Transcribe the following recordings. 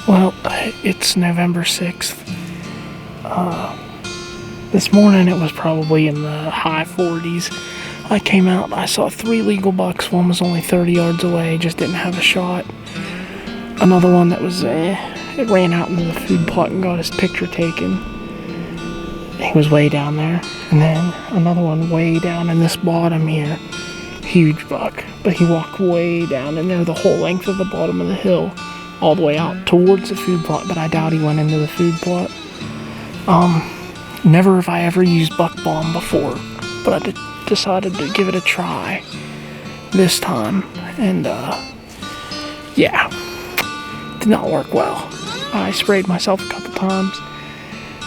Well, it's November 6th. This morning it was probably in the high 40s. I came out and I saw 3 legal bucks. One was only 30 yards away, just didn't have a shot. Another one that was, it ran out into the food plot and got his picture taken. He was way down there. And then another one way down in this bottom here. Huge buck. But he walked way down in there the whole length of the bottom of the hill. All the way out towards the food plot, but I doubt he went into the food plot. Never have I ever used buck bomb before, but I decided to give it a try this time, and yeah, did not work well. I sprayed myself a couple times,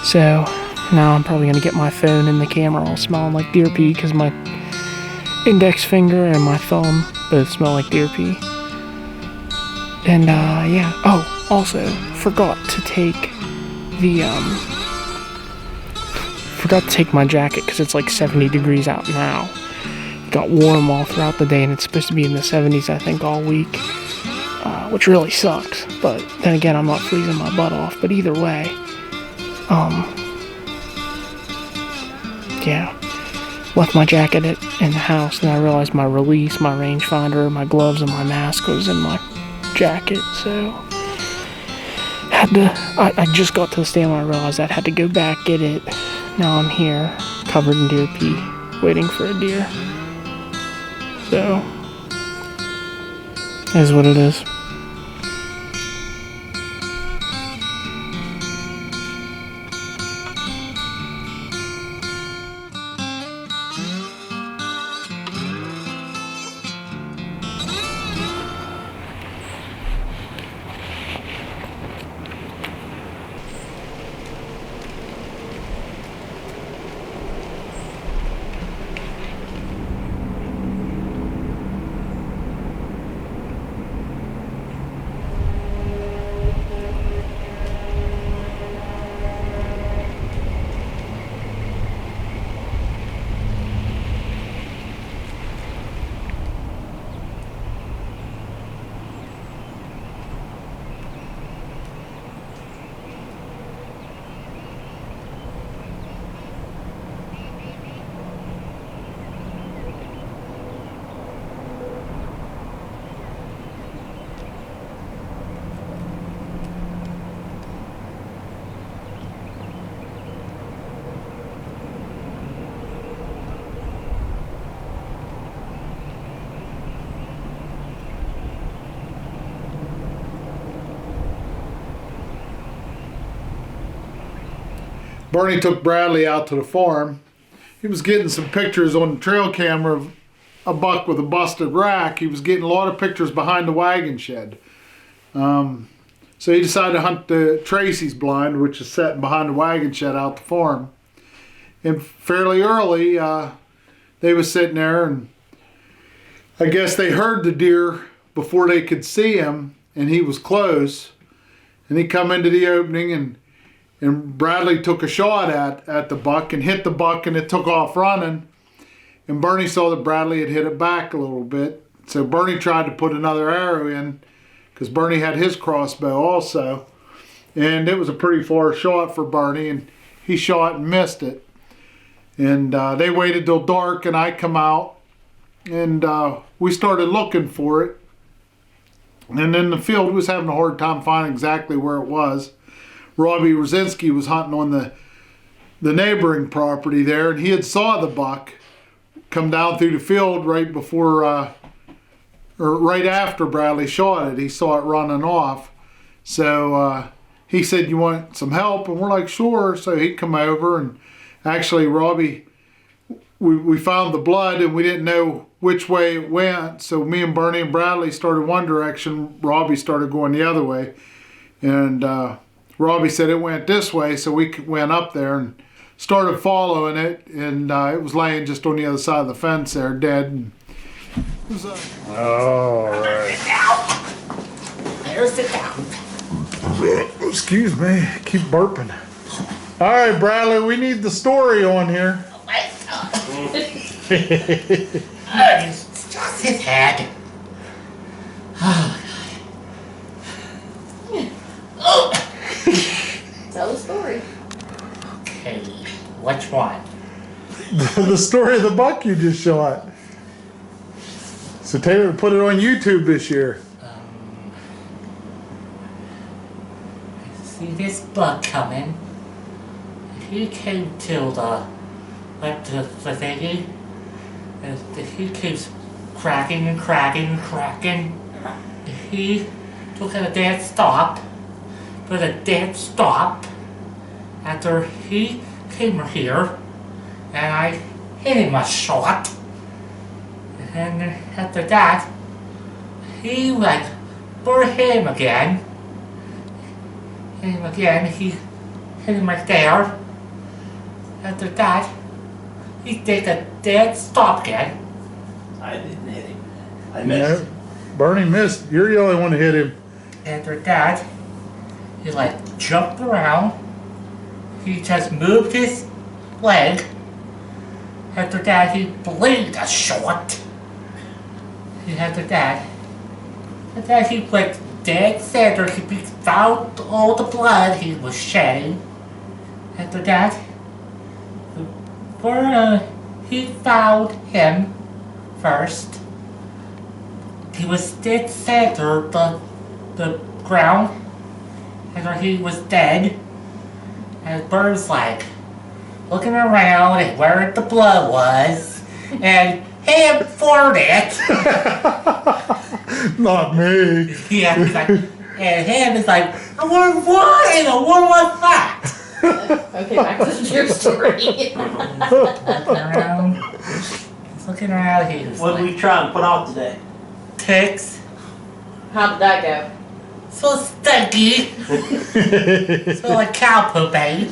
so now I'm probably gonna get my phone and the camera all smelling like deer pee because my index finger and my thumb both smell like deer pee. And, yeah. Oh, also, forgot to take my jacket because it's like 70 degrees out now. It got warm all throughout the day and it's supposed to be in the 70s, I think, all week. Which really sucks. But then again, I'm not freezing my butt off. But either way, yeah. Left my jacket in the house and I realized my release, my rangefinder, my gloves, and my mask was in my jacket, so I just got to the stand when I realized I had to go back, get it. Now I'm here, covered in deer pee, waiting for a deer. So, it is what it is. Bernie took Bradley out to the farm. He was getting some pictures on the trail camera of a buck with a busted rack. He was getting a lot of pictures behind the wagon shed. So he decided to hunt the Tracy's blind, which is sitting behind the wagon shed out the farm. And fairly early, they was sitting there, and I guess they heard the deer before they could see him, and he was close. And he come into the opening, and Bradley took a shot at the buck and hit the buck, and it took off running. And Bernie saw that Bradley had hit it back a little bit. So Bernie tried to put another arrow in because Bernie had his crossbow also. And it was a pretty far shot for Bernie, and he shot and missed it. And they waited till dark, and I come out, and we started looking for it. And in the field, we was having a hard time finding exactly where it was. Robbie Rosinski was hunting on the neighboring property there, and he had saw the buck come down through the field right before, or right after Bradley shot it. He saw it running off. So he said, "You want some help?" And we're like, "Sure." So he come over, and actually Robbie, we found the blood, and we didn't know which way it went. So me and Bernie and Bradley started one direction. Robbie started going the other way. And Robbie said it went this way, so we went up there and started following it, and it was laying just on the other side of the fence there, dead. And it was, all right. Sit down. Excuse me, I keep burping. All right, Bradley, we need the story on here. It's just his head. Oh, God. Which one? The story of the buck you just shot. So Taylor put it on YouTube this year. See this buck coming. He came to the thingy, and he keeps cracking and cracking and cracking. He took a dead stop, put a dead stop after he came here, and I hit him a shot. And after that, he like hit him again. Hit him again. He hit him right there. After that, he did a dead stop again. I didn't hit him. I missed. No, Bernie missed. You're the only one that hit him. After that, he like jumped around. He just moved his leg. After that, he blinked a shot. And after that he went dead center. He found all the blood he was shedding. After that, he found him first. He was dead center the ground. After he was dead, and Bird's like looking around at where the blood was, and him for it. Not me. Yeah, he's like, and him is like, what in the world was that? Okay, back to the your story. He's looking around. He was What did like, we try and put out today? pigs, How did that go? so stinky, so like cow poop, eh?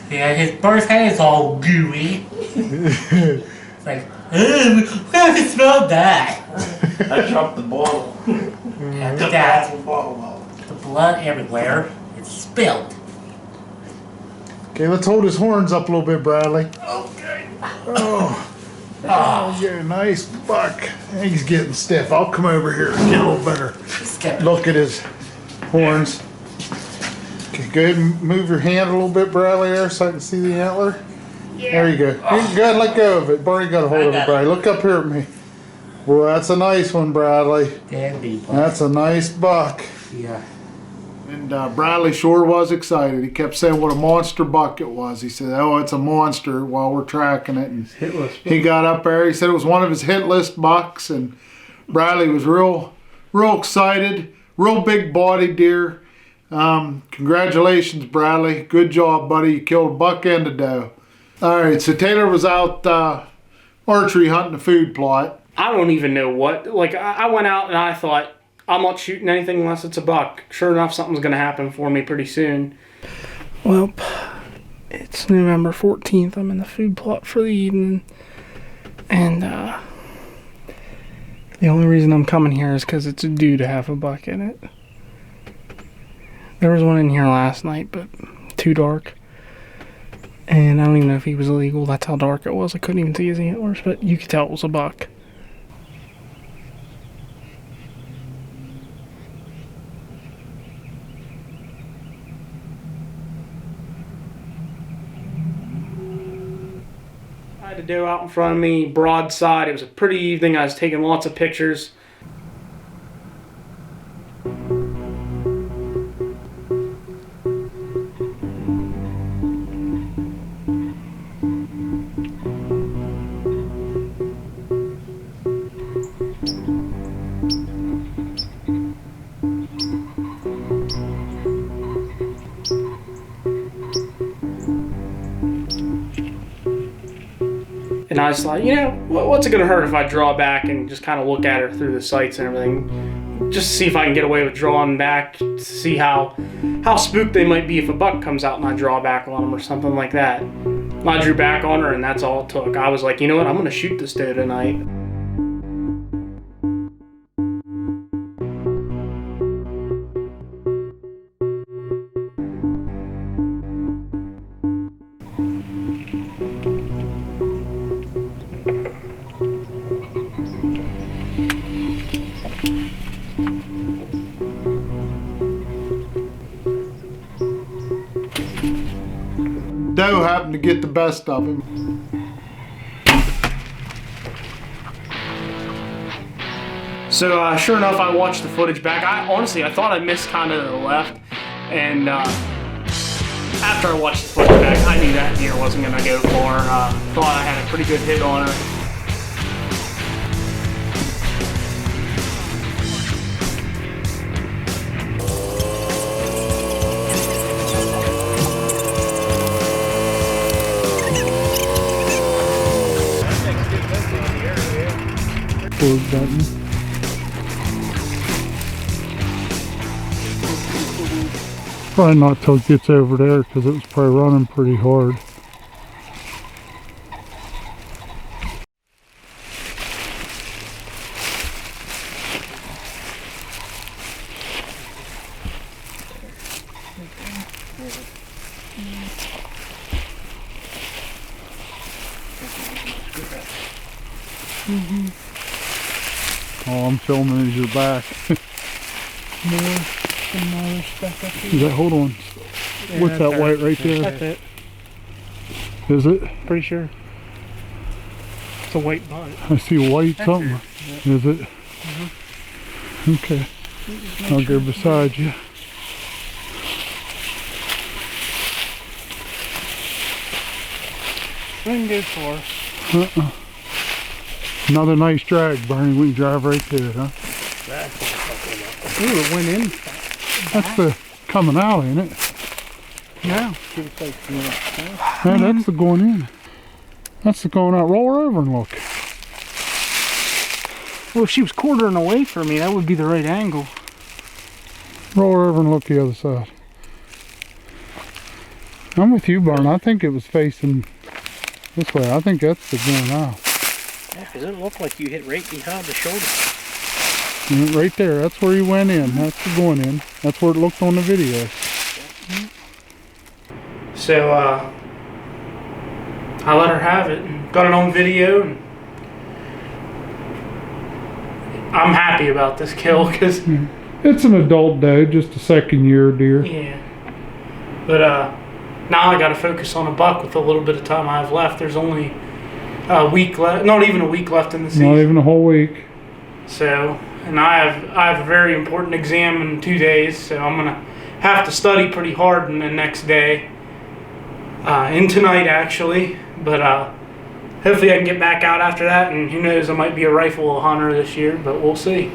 Yeah, his bird's head is all gooey. It's like, where did you smell that? I dropped the bottle. And Took that, the bottle out. the blood everywhere. It's spilled. Okay, let's hold his horns up a little bit, Bradley. Okay. Oh, yeah, nice buck. He's getting stiff. I'll come over here and get a little better look at his horns. Okay, go ahead and move your hand a little bit, Bradley, there, so I can see the antler. There you go. Go ahead and let go of it. Barney got a hold of it, Bradley. Look up here at me. Boy, that's a nice one, Bradley. That's a nice buck. Yeah. And Bradley sure was excited. He kept saying what a monster buck it was. He said, oh, it's a monster while we're tracking it. And he got up there. He said it was one of his hit list bucks. And Bradley was real excited. Real big body deer. Congratulations, Bradley. Good job, buddy. You killed a buck and a doe. All right, so Taylor was out archery hunting a food plot. I don't even know what. Like, I went out and I thought, I'm not shooting anything unless it's a buck. Sure enough, something's going to happen for me pretty soon. Well, it's November 14th. I'm in the food plot for the evening. And the only reason I'm coming here is because it's due to have a buck in it. There was one in here last night, but too dark. And I don't even know if he was illegal. That's how dark it was. I couldn't even see his antlers, but you could tell it was a buck. I had a doe out in front of me, broadside. It was a pretty evening. I was taking lots of pictures. And I was like, you know, what's it going to hurt if I draw back and just kind of look at her through the sights and everything? Just to see if I can get away with drawing back, to see how spooked they might be if a buck comes out and I draw back on them or something like that. I drew back on her and that's all it took. I was like, you know what, I'm going to shoot this doe tonight. doe happened to get the best of him. So sure enough, I watched the footage back. I thought I missed kind of to the left, and after I watched the footage back, I knew that deer wasn't going to go far. Thought I had a pretty good hit on her. Close button. Probably not till it gets over there because it was probably running pretty hard. Oh, I'm filming as you're back. Another speck up here. Is that, hold on. Yeah, What's that white right there? That's it. Is it? Pretty sure. It's a white butt. I see white something. Yeah. Is it? Okay. I'll go beside you. We can go far. Another nice drag, Barney. We can drive right there, huh? Ooh, it went in. That's the coming out, ain't it? No. Yeah, that's the going in. That's the going out. Roll her over and look. Well, if she was quartering away from me, that would be the right angle. Roll her over and look the other side. I'm with you, Barn. I think it was facing this way. I think that's the going out. Yeah, because it looked like you hit right behind the shoulder. Right there. That's where you went in. That's the going in. That's where it looked on the video. So, I let her have it and got it on video. And I'm happy about this kill because It's an adult doe, just a second year deer. yeah. But now I got to focus on a buck with a little bit of time I have left. There's only a week left, not even a week left in the season. Not even a whole week. So, and I have a very important exam in 2 days, so I'm gonna have to study pretty hard in the next day, and tonight actually. But hopefully I can get back out after that, and who knows, I might be a rifle hunter this year, but we'll see.